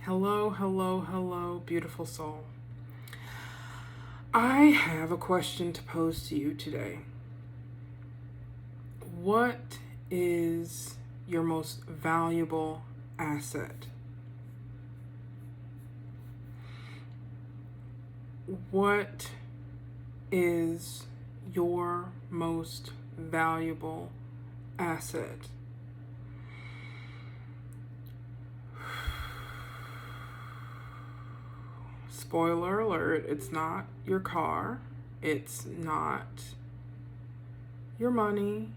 Hello, hello, hello, beautiful soul. I have a question to pose to you today. What is your most valuable asset? What is your most valuable asset? Spoiler alert, it's not your car, it's not your money,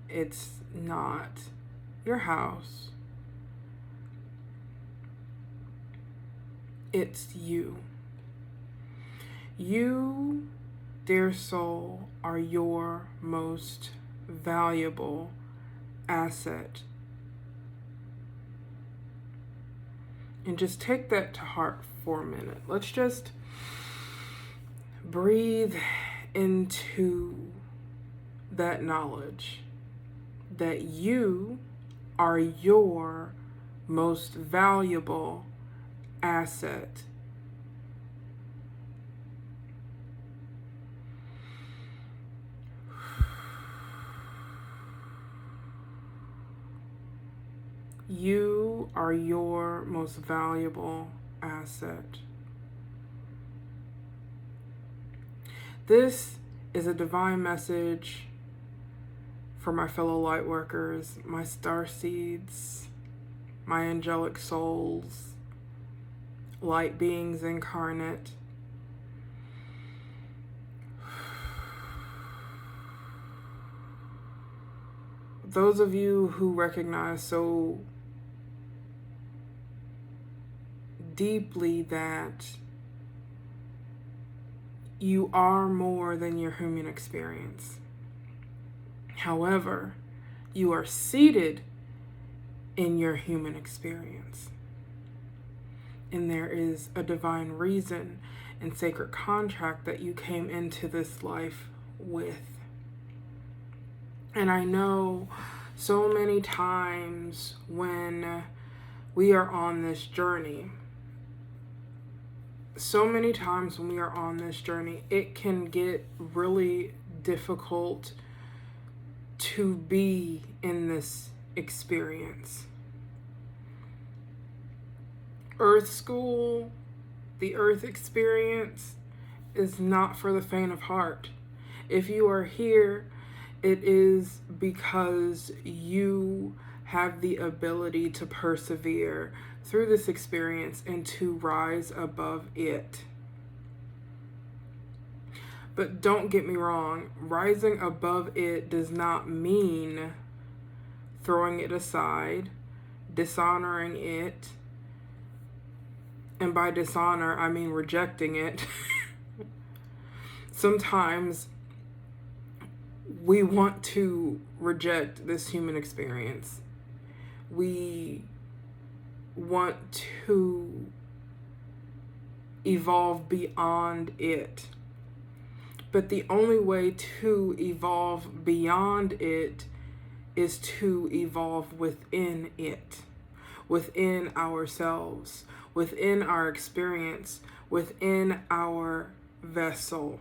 it's not your house, it's you. You, dear soul, are your most valuable asset. And just take that to heart for a minute. Let's just breathe into that knowledge that you are your most valuable asset. You are your most valuable asset. This is a divine message for my fellow light workers, my starseeds, my angelic souls, light beings incarnate. Those of you who recognize so deeply that you are more than your human experience. However, you are seated in your human experience. And there is a divine reason and sacred contract that you came into this life with. And I know so many times when we are on this journey, it can get really difficult to be in this experience. Earth School, the Earth experience, is not for the faint of heart. If you are here, it is because you have the ability to persevere through this experience and to rise above it. But don't get me wrong, rising above it does not mean throwing it aside, dishonoring it. And by dishonor, I mean rejecting it. Sometimes we want to reject this human experience. We want to evolve beyond it. But the only way to evolve beyond it is to evolve within it, within ourselves, within our experience, within our vessel.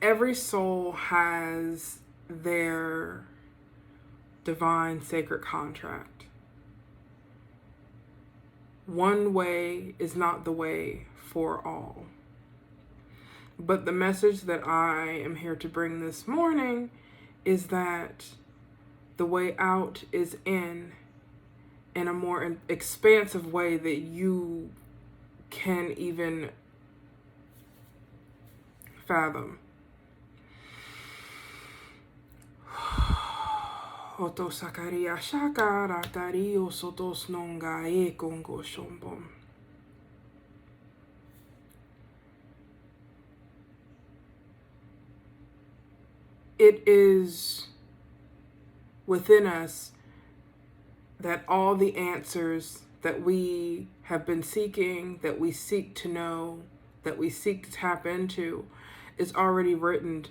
Every soul has their divine sacred contract. One way is not the way for all. But the message that I am here to bring this morning is that the way out is in a more expansive way that you can even fathom. It is within us that all the answers that we have been seeking, that we seek to know, that we seek to tap into, is already written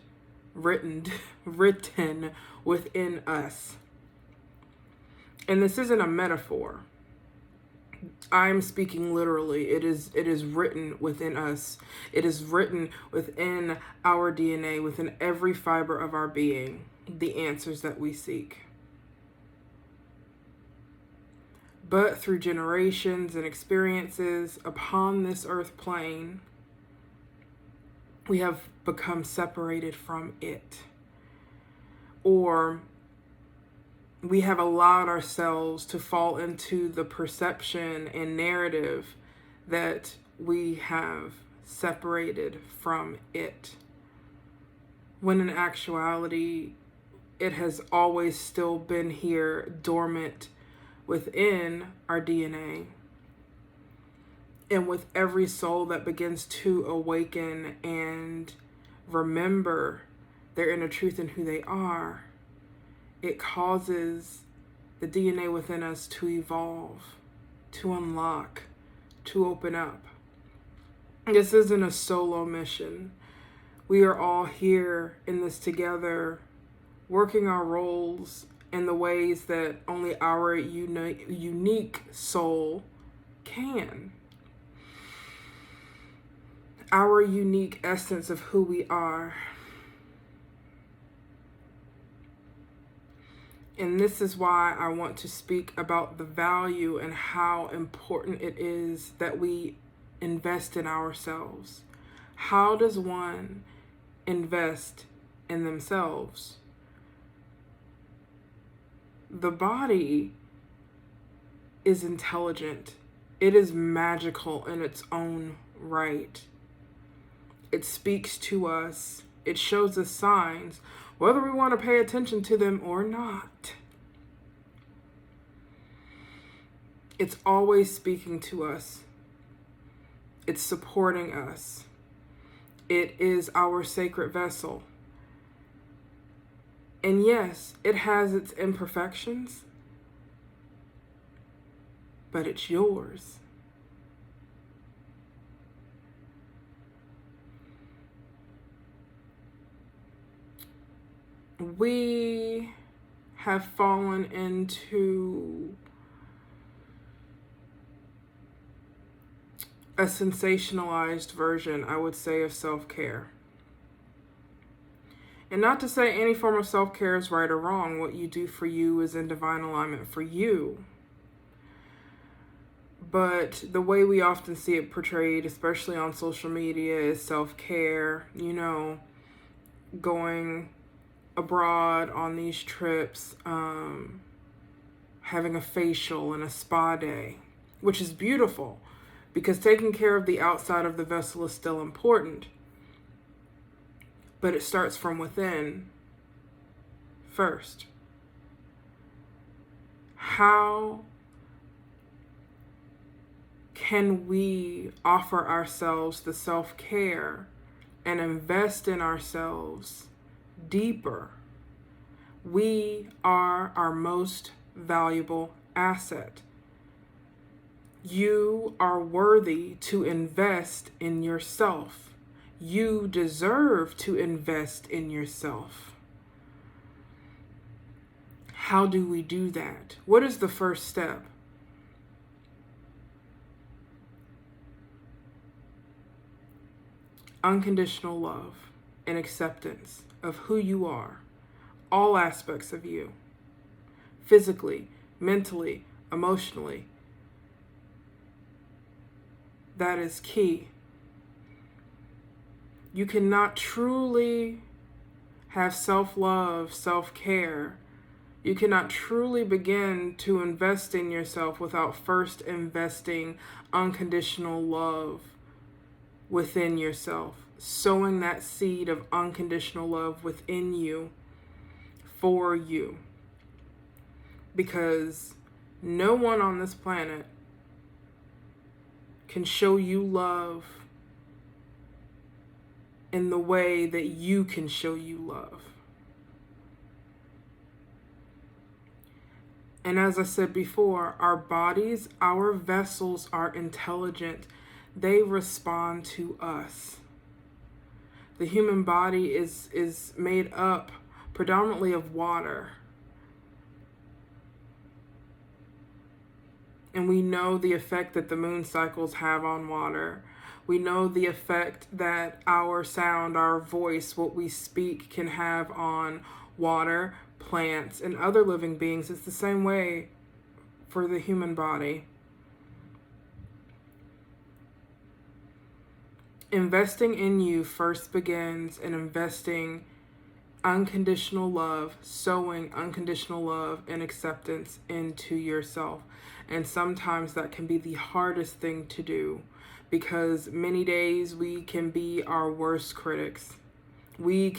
within us. And this isn't a metaphor. I'm speaking literally. It is written within us. It is written within our DNA, within every fiber of our being, the answers that we seek. But through generations and experiences upon this earth plane, we have become separated from it. Or we have allowed ourselves to fall into the perception and narrative that we have separated from it, when in actuality, it has always still been here, dormant within our DNA. And with every soul that begins to awaken and remember their inner truth and who they are, it causes the DNA within us to evolve, to unlock, to open up. This isn't a solo mission. We are all here in this together, working our roles in the ways that only our unique soul can. Our unique essence of who we are. And this is why I want to speak about the value and how important it is that we invest in ourselves. How does one invest in themselves? The body is intelligent. It is magical in its own right. It speaks to us. It shows us signs, whether we want to pay attention to them or not. It's always speaking to us. It's supporting us. It is our sacred vessel. And yes, it has its imperfections, but it's yours. We have fallen into a sensationalized version, I would say, of self-care. And not to say any form of self-care is right or wrong. What you do for you is in divine alignment for you. But the way we often see it portrayed, especially on social media, is self-care, going abroad on these trips, having a facial and a spa day, which is beautiful because taking care of the outside of the vessel is still important. But it starts from within first. How can we offer ourselves the self-care and invest in ourselves deeper? We are our most valuable asset. You are worthy to invest in yourself. You deserve to invest in yourself. How do we do that? What is the first step? Unconditional love and acceptance of who you are, all aspects of you, physically, mentally, emotionally. That is key. You cannot truly have self-love, self-care. You cannot truly begin to invest in yourself without first investing unconditional love within yourself, sowing that seed of unconditional love within you, for you. Because no one on this planet can show you love in the way that you can show you love. And as I said before, our bodies, our vessels are intelligent. They respond to us. The human body is made up predominantly of water. And we know the effect that the moon cycles have on water. We know the effect that our sound, our voice, what we speak can have on water, plants, and other living beings. It's the same way for the human body. Investing in you first begins in investing unconditional love, sowing unconditional love and acceptance into yourself. And sometimes that can be the hardest thing to do, because many days we can be our worst critics. We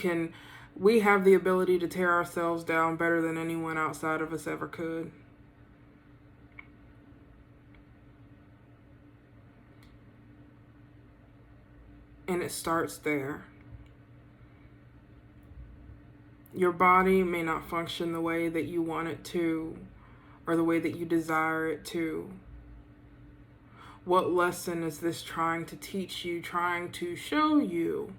have the ability to tear ourselves down better than anyone outside of us ever could. And it starts there. Your body may not function the way that you want it to, or the way that you desire it to. What lesson is this trying to teach you, trying to show you?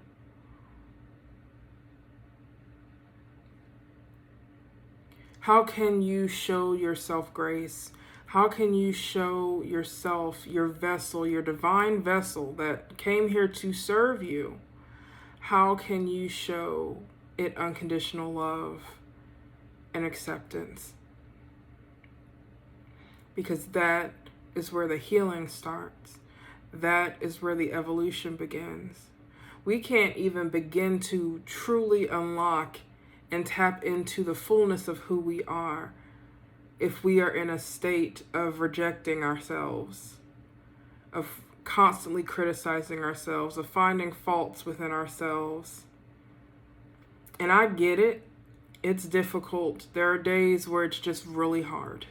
How can you show yourself grace? How can you show yourself, your vessel, your divine vessel that came here to serve you? How can you show it unconditional love and acceptance? Because that is where the healing starts. That is where the evolution begins. We can't even begin to truly unlock and tap into the fullness of who we are if we are in a state of rejecting ourselves, of constantly criticizing ourselves, of finding faults within ourselves. And I get it. It's difficult. There are days where it's just really hard.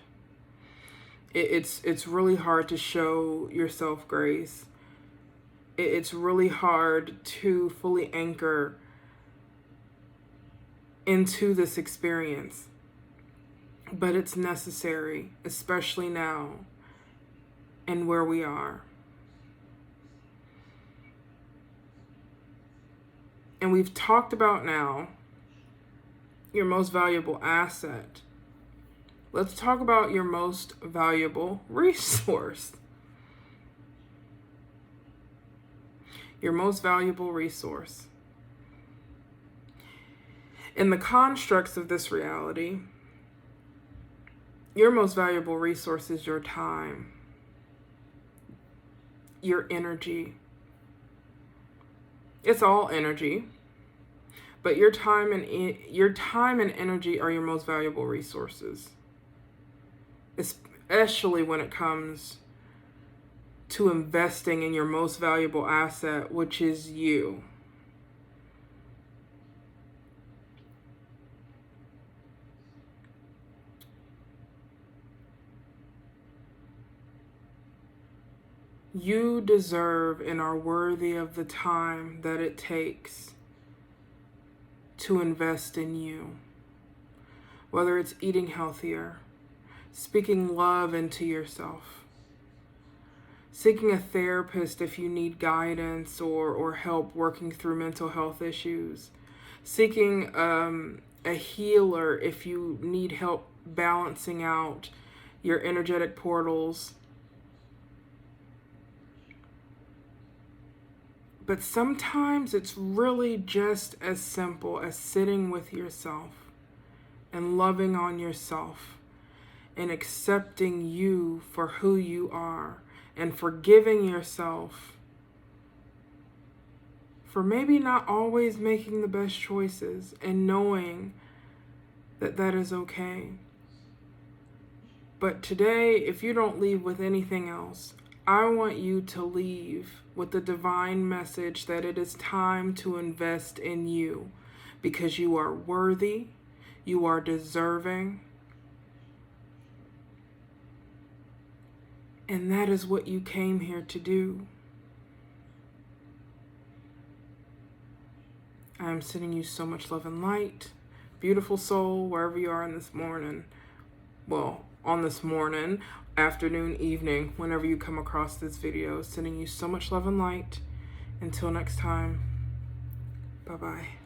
It's really hard to show yourself grace. It's really hard to fully anchor into this experience. But it's necessary, especially now and where we are. And we've talked about now your most valuable asset. Let's talk about your most valuable resource. Your most valuable resource. In the constructs of this reality, your most valuable resource is your time, your energy. It's all energy, but your time and energy are your most valuable resources, especially when it comes to investing in your most valuable asset, which is you. You deserve and are worthy of the time that it takes to invest in you. Whether it's eating healthier, speaking love into yourself, seeking a therapist if you need guidance or help working through mental health issues, seeking a healer if you need help balancing out your energetic portals. But sometimes it's really just as simple as sitting with yourself and loving on yourself and accepting you for who you are and forgiving yourself for maybe not always making the best choices and knowing that that is okay. But today, if you don't leave with anything else, I want you to leave with the divine message that it is time to invest in you because you are worthy, you are deserving, and that is what you came here to do. I am sending you so much love and light. Beautiful soul, wherever you are in this morning. Well, on this morning, afternoon, evening, whenever you come across this video. Sending you so much love and light. Until next time, bye-bye.